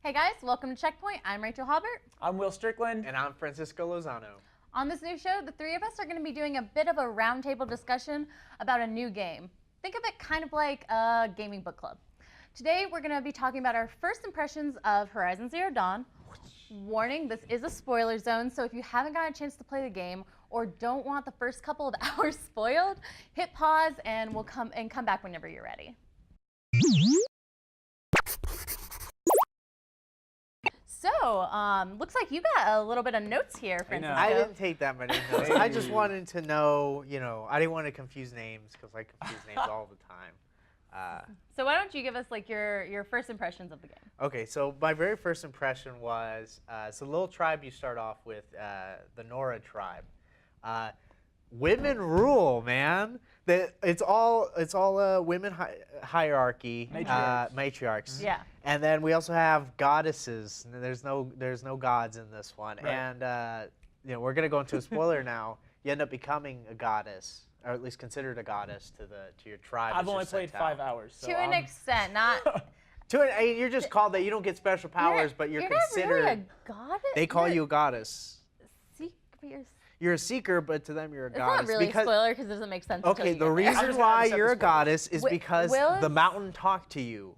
Hey guys, welcome to Checkpoint. I'm Rachel Halbert. I'm Will Strickland. And I'm Francisco Lozano. On this new show, the three of us are going to be doing a bit of a roundtable discussion about a new game. Think of it kind of like a gaming book club. Today, we're going to be talking about our first impressions of Horizon Zero Dawn. Warning, this is a spoiler zone, so if you haven't gotten a chance to play the game or don't want the first couple of hours spoiled, hit pause and we'll come back whenever you're ready. So, looks like you got a little bit of notes here, Francisco. I didn't take that many notes. I just wanted to know, I didn't want to confuse names because I confuse names all the time. So why don't you give us like your first impressions of the game? Okay, so my very first impression was, it's a little tribe you start off with, the Nora tribe. Women rule, man. It's all women hierarchy, matriarchs. Yeah. And then we also have goddesses. There's no gods in this one. Right. And we're gonna go into a spoiler now. You end up becoming a goddess, or at least considered a goddess to your tribe. I've only played 5 hours. So to an extent, not. You're just called that. You don't get special powers, but you're considered. Not really a goddess. They call you a goddess. You're a seeker, but to them you're a it's goddess. not really a spoiler because it doesn't make sense. Okay, the reason why you're a goddess is because the mountain talked to you.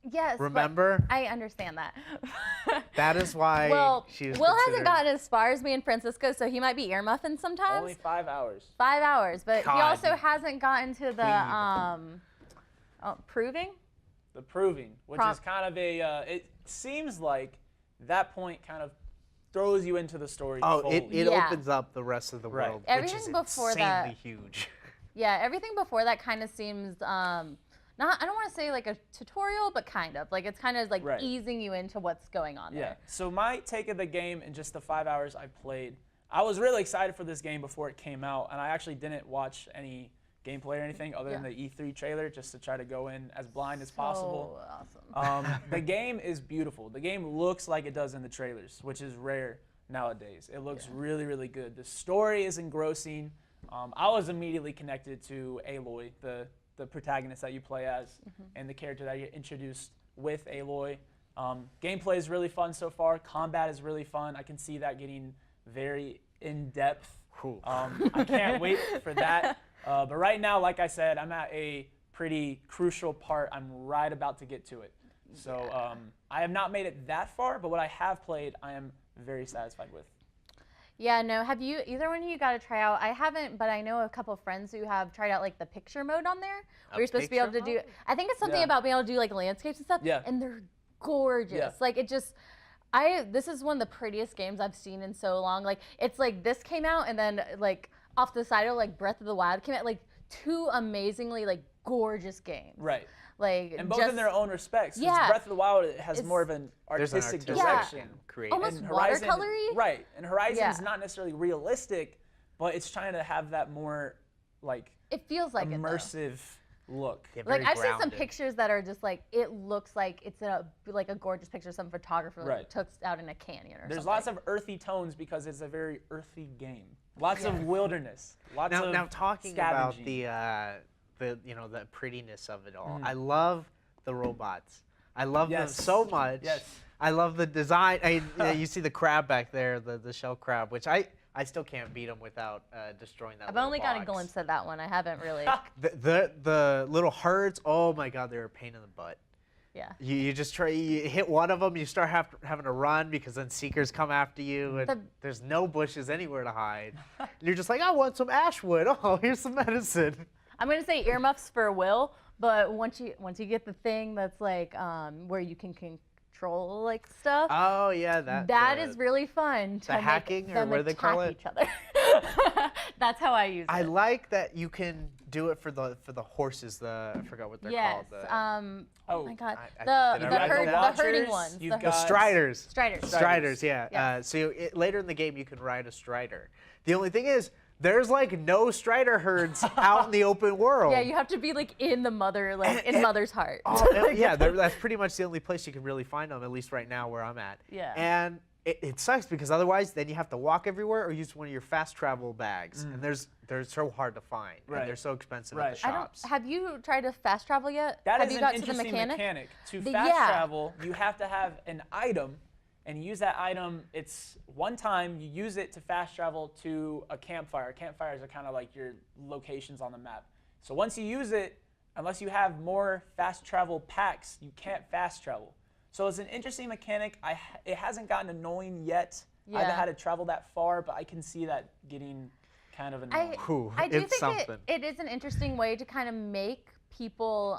Yes. Remember? I understand that. That is why she was Will hasn't gotten as far as me and Francisco, so he might be earmuffing sometimes. Only 5 hours. 5 hours, but God. he also hasn't gotten to the proving. The proving, which is kind of a. It seems like that point kind of throws you into the story. Oh, fully. it opens up the rest of the world, Everything which is before insanely huge. Yeah, everything before that kind of seems not. I don't want to say like a tutorial, but kind of like it's kind of like easing you into what's going on there. So my take of the game in just the 5 hours I played, I was really excited for this game before it came out, and I actually didn't watch any gameplay or anything other than the E3 trailer just to try to go in as blind as possible. Awesome. The game is beautiful. The game looks like it does in the trailers, which is rare nowadays. It looks really, really good. The story is engrossing. I was immediately connected to Aloy, the protagonist that you play as, and the character that you introduced with Aloy. Gameplay is really fun so far. Combat is really fun. I can see that getting very in-depth. I can't wait for that. But right now, like I said, I'm at a pretty crucial part. I'm right about to get to it. So I have not made it that far, but what I have played, I am very satisfied with. Yeah, no, have you, either one of you got to try out? I haven't, but I know a couple of friends who have tried out like the picture mode on there, where you're supposed to be able to do, I think it's something about being able to do like landscapes and stuff, and they're gorgeous. Like it just, this is one of the prettiest games I've seen in so long. Like it's like this came out and then like off the side of like Breath of the Wild came out, like two amazingly like gorgeous games. Right. Like and both in their own respects. Yeah. Breath of the Wild has more of an artistic direction. Almost watercolory. Right. And Horizon is not necessarily realistic, but it's trying to have that more like it feels like immersive look. Yeah, like I've seen some pictures that are just like it looks like it's like a gorgeous picture some photographer took out in a canyon or something. There's lots of earthy tones because it's a very earthy game. Lots of wilderness. Lots of now talking scavenging. About the prettiness of it all. I love the robots. I love them so much. Yes. I love the design. You see the crab back there, the shell crab, which I still can't beat them without destroying that. I've only got a glimpse of that one. I haven't really. the little herds. Oh my God, they're a pain in the butt. Yeah. You just you hit one of them, you start having to run because then seekers come after you, and there's no bushes anywhere to hide. And you're just like, I want some ashwood. Oh, here's some medicine. I'm gonna say earmuffs for Will, but once you get the thing that's like where you can control like stuff. Oh yeah, that is really fun. The hacking or what do they call it? Each other. That's how I use it. I like that you can do it for the horses. I forgot what they're called. Oh my God, the herding ones. The striders. Striders. Striders, yeah. So later in the game you can ride a strider. The only thing is, there's like no Strider herds out in the open world. Yeah, you have to be like in the mother, like in mother's heart. Yeah, that's pretty much the only place you can really find them, at least right now where I'm at. Yeah. And it sucks because otherwise then you have to walk everywhere or use one of your fast travel bags. And they're so hard to find. Right. And they're so expensive at the shops. Have you tried to fast travel yet? That have is you an got interesting to the mechanic. To fast travel, you have to have an item, and you use that item. It's one time you use it to fast travel to a campfire. Campfires are kind of like your locations on the map. So once you use it, unless you have more fast travel packs, you can't fast travel. So it's an interesting mechanic. It hasn't gotten annoying yet. I haven't had to travel that far, but I can see that getting kind of annoying. I do think it is an interesting way to kind of make people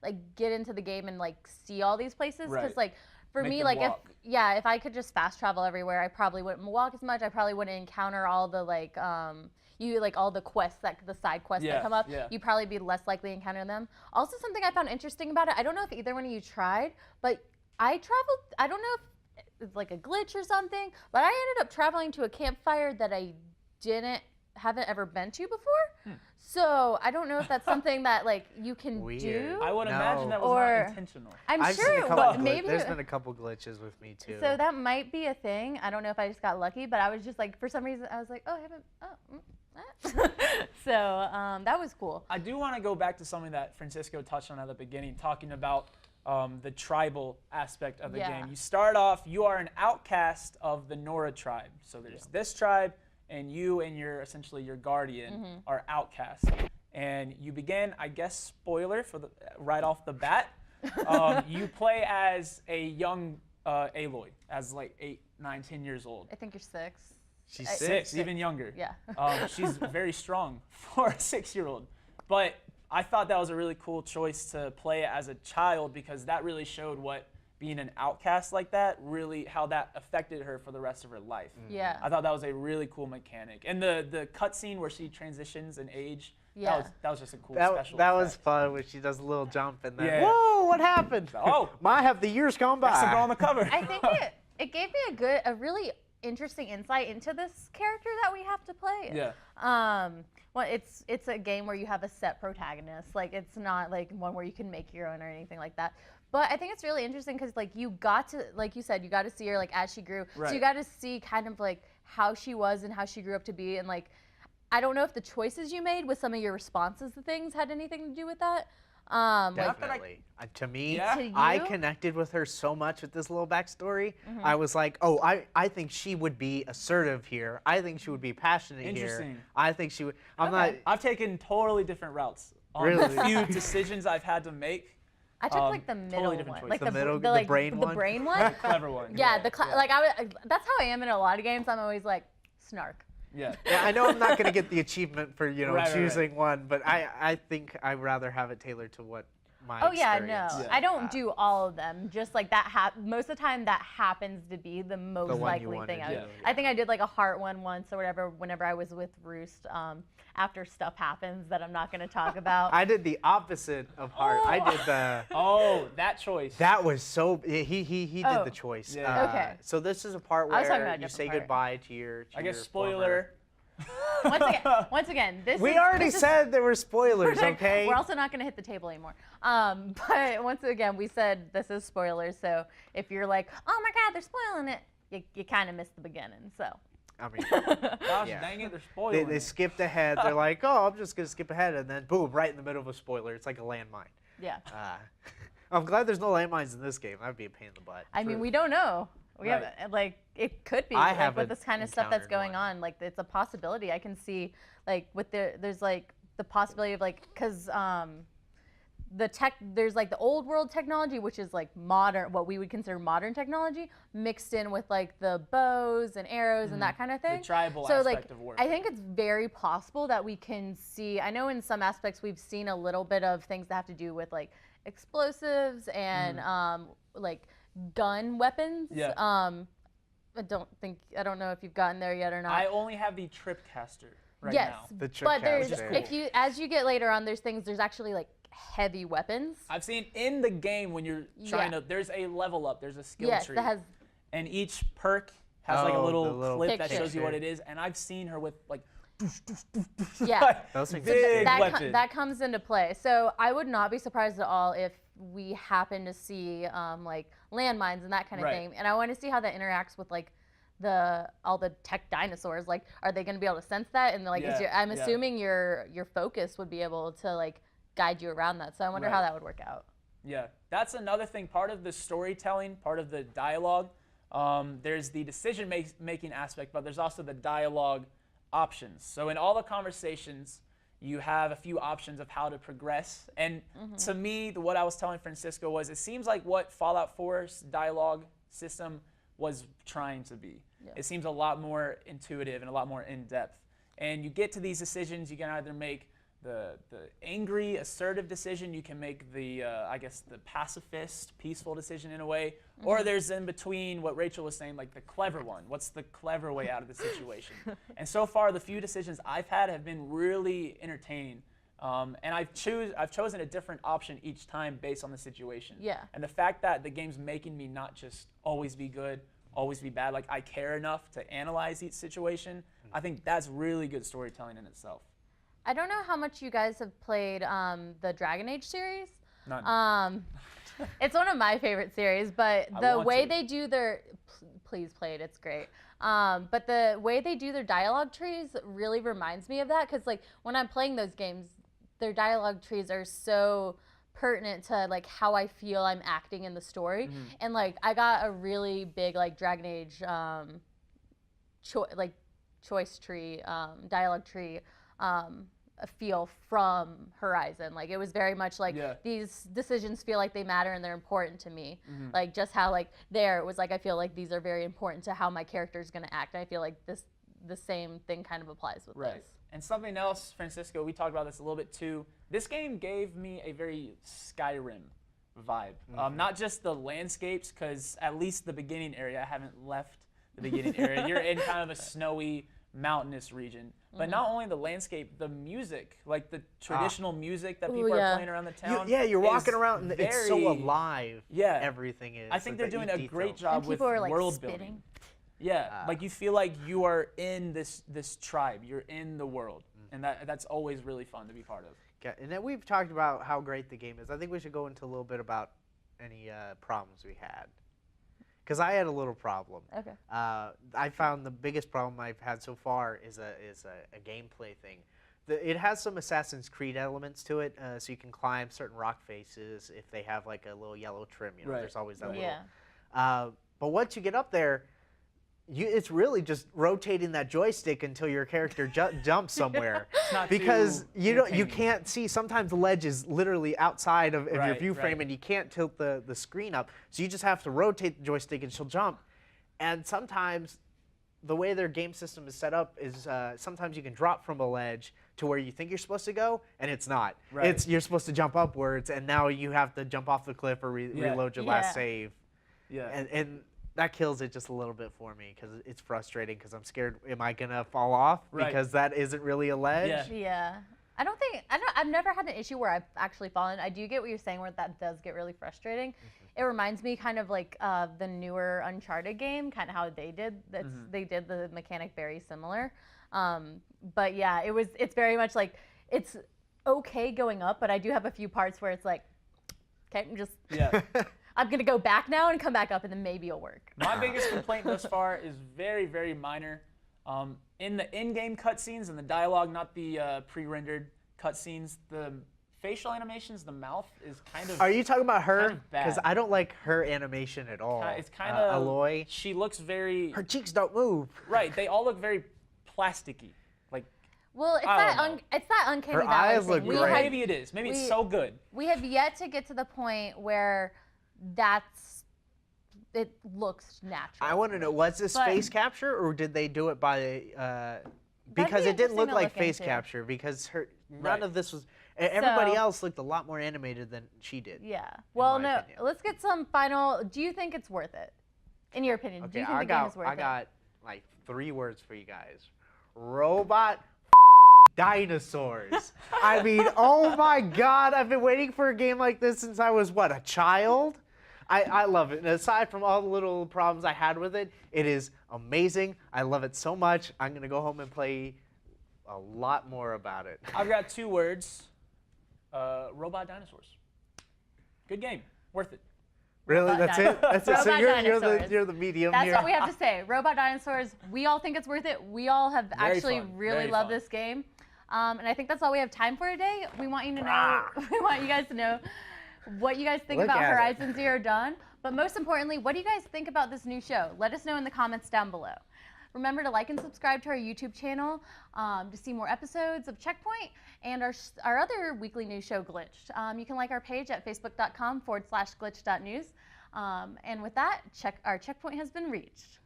like get into the game and like see all these places. Because like for me, like if I could just fast travel everywhere, I probably wouldn't walk as much. I probably wouldn't encounter all the like all the quests, the side quests that come up. You'd probably be less likely to encounter them. Also, something I found interesting about it, I don't know if either one of you tried, but I traveled, I don't know if it's like a glitch or something, but I ended up traveling to a campfire that I haven't ever been to before. So I don't know if that's something that like you can do. I would imagine that was not intentional. I'm sure it was. Maybe there's been a couple glitches with me too. So that might be a thing. I don't know if I just got lucky, but I was just like, for some reason, I was like, oh, I haven't. So that was cool. I do want to go back to something that Francisco touched on at the beginning, talking about the tribal aspect of the game. You start off, you are an outcast of the Nora tribe. So there's this tribe, and you and essentially your guardian are outcasts. And you begin, I guess, spoiler for right off the bat, you play as a young Aloy, as like 8, 9, 10 years old. I think you're 6. She's 6, even younger. Yeah. She's very strong for a 6-year-old. But I thought that was a really cool choice to play as a child, because that really showed what being an outcast like that, really how that affected her for the rest of her life. Yeah. I thought that was a really cool mechanic. And the cutscene where she transitions in age, that was just a cool special That effect. was fun when she does a little jump and then, whoa, what happened? Oh. Might have the years gone by. That's the girl on the cover. I think it gave me a really interesting insight into this character that we have to play. Yeah. Well, it's a game where you have a set protagonist. Like, it's not like one where you can make your own or anything like that. But I think it's really interesting because, like, you got to, like you said, you got to see her like as she grew. Right. So you got to see kind of like how she was and how she grew up to be. And like, I don't know if the choices you made with some of your responses to things had anything to do with that. Definitely. To me, To I you? connected with her so much with this little backstory. I was like, oh, I think she would be assertive here. I think she would be passionate Interesting. here. I think she would. I've taken totally different routes on the few decisions I've had to make. I took like the middle totally different one, choice. like the brain one. The brain one. Clever one. Yeah, like that's how I am in a lot of games. I'm always like snark. Yeah. Yeah, I know I'm not going to get the achievement for choosing right. one, but I think I'd rather have it tailored to what my Oh yeah, experience. no, Yeah. I don't do all of them. Just like that, most of the time that happens to be the most one you likely wanted thing. to do, I think I did like a heart one once or whatever. Whenever I was with Roost, after stuff happens that I'm not going to talk about. I did the opposite of heart. I did the. Oh, that choice. That was so. He did the choice. Yeah. Okay. So this is a part I was talking where about a you different say part. goodbye to your. I guess your spoiler. Once again, this We is, already this is- said there were spoilers, okay? We're also not going to hit the table anymore. But once again, we said this is spoilers. So if you're like, oh my God, they're spoiling it, you kind of missed the beginning. So. I mean, Gosh Yeah. dang it, they're spoiling they it. skipped ahead. They're like, oh, I'm just going to skip ahead. And then, boom, right in the middle of a spoiler. It's like a landmine. Yeah. I'm glad there's no landmines in this game. That would be a pain in the butt. I mean, we don't know. We Right. have like it could be I like, haven't with this kind of stuff that's encountered going one. on. Like it's a possibility. I can see like with there's like the possibility of like because there's like the old world technology, which is like modern, what we would consider modern technology, mixed in with like the bows and arrows and that kind of thing. The tribal so aspect like of war. I think it's very possible that we can see. I know in some aspects we've seen a little bit of things that have to do with like explosives and like gun weapons. Yeah. I don't know if you've gotten there yet or not. I only have the Tripcaster right yes, now. The but there's Tripcaster. if as you get later on, there's actually like heavy weapons. I've seen in the game when you're trying Yeah. to, there's a level up, there's a skill Yes, tree. that has And each perk has like a Oh, little the little clip that picture. shows you what it is. And I've seen her with like Yeah, Those things big that comes into play. So I would not be surprised at all if we happen to see like landmines and that kind of thing. And I want to see how that interacts with like all the tech dinosaurs. Like, are they going to be able to sense that? And like, I'm assuming your focus would be able to like guide you around that. So I wonder how that would work out. Yeah, that's another thing. Part of the storytelling, part of the dialogue. There's the decision-making aspect, but there's also the dialogue options. So in all the conversations, you have a few options of how to progress. And to me, what I was telling Francisco was, it seems like what Fallout 4's dialogue system was trying to be. Yeah. It seems a lot more intuitive and a lot more in-depth. And you get to these decisions, you can either make the angry, assertive decision, you can make the, I guess, the pacifist, peaceful decision in a way, or there's in between what Rachel was saying, like the clever one. What's the clever way out of the situation? And so far, the few decisions I've had have been really entertaining. And I've chosen a different option each time based on the situation. Yeah. And the fact that the game's making me not just always be good, always be bad, like I care enough to analyze each situation, I think that's really good storytelling in itself. I don't know how much you guys have played the Dragon Age series. None. It's one of my favorite series, but the way they do their, please play it, it's great. But the way they do their dialogue trees really reminds me of that, because like when I'm playing those games, their dialogue trees are so pertinent to like how I feel I'm acting in the story. And like I got a really big like Dragon Age choice tree, dialogue tree a feel from Horizon. Like it was very much like these decisions feel like they matter and they're important to me. Like just how like there it was like I feel like these are very important to how my character is going to act. And I feel like the same thing kind of applies with this. And something else, Francisco, we talked about this a little bit too. This game gave me a very Skyrim vibe. Not just the landscapes, because at least the beginning area, I haven't left the beginning area. You're in kind of a snowy, mountainous region. But not only the landscape, the music, like the traditional music that people are playing around the town. You're walking around and it's so alive. Everything is. I think they're doing a great job with are, like, world spitting. building. Yeah, like you feel like you are in this tribe. You're in the world, and that's always really fun to be part of. Okay, and then we've talked about how great the game is. I think we should go into a little bit about any problems we had. Because I had a little problem. Okay. I found the biggest problem I've had so far is a gameplay thing. It has some Assassin's Creed elements to it, so you can climb certain rock faces if they have like a little yellow trim. You know, there's always that little. But once you get up there, it's really just rotating that joystick until your character jumps somewhere. Because you can't see. Sometimes the ledge is literally outside of your view frame, and you can't tilt the screen up. So you just have to rotate the joystick, and she'll jump. And sometimes the way their game system is set up is sometimes you can drop from a ledge to where you think you're supposed to go, and it's not. You're supposed to jump upwards, and now you have to jump off the cliff or reload your last save. And that kills it just a little bit for me because it's frustrating because I'm scared, am I going to fall off? Because that isn't really a ledge. Yeah. I've never had an issue where I've actually fallen. I do get what you're saying where that does get really frustrating. It reminds me kind of like the newer Uncharted game, kind of how they did. They did the mechanic very similar. But yeah, it's very much like it's okay going up, but I do have a few parts where it's like, okay, I'm going to go back now and come back up, and then maybe it'll work. My biggest complaint thus far is very, very minor. In the in-game cutscenes and the dialogue, not the pre-rendered cutscenes, the facial animations, the mouth is kind of. Are you talking about her? Because I don't like her animation at all. It's kind of. Aloy. She looks very. Her cheeks don't move. Right. They all look very plasticky. Like. Well, it's that uncanny valley. Her eyes look great. Maybe it is. Maybe it's so good. We have yet to get to the point where it looks natural. I want to know, was this face capture or did they do it by because it didn't look like face capture because none of this was everybody else looked a lot more animated than she did. Yeah. Well, no, let's get some final. Do you think it's worth it? In your opinion, do you think the game is worth it? I got like 3 words for you guys. Robot dinosaurs. I mean, oh my God, I've been waiting for a game like this since I was, a child? I love it. And aside from all the little problems I had with it, it is amazing. I love it so much. I'm going to go home and play a lot more about it. I've got 2 words. Robot dinosaurs. Good game. Worth it. Really? That's it? That's it? So you're the medium That's here? That's what we have to say. Robot dinosaurs, we all think it's worth it. We all have actually really loved this game. And I think that's all we have time for today. We want you to know, we want you guys to know what you guys think about Horizon Zero Dawn. But most importantly, what do you guys think about this new show? Let us know in the comments down below. Remember to like and subscribe to our YouTube channel to see more episodes of Checkpoint and our other weekly news show, Glitched. You can like our page at facebook.com/glitch.news. And with that, our checkpoint has been reached.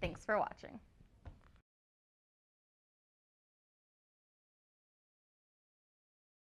Thanks for watching.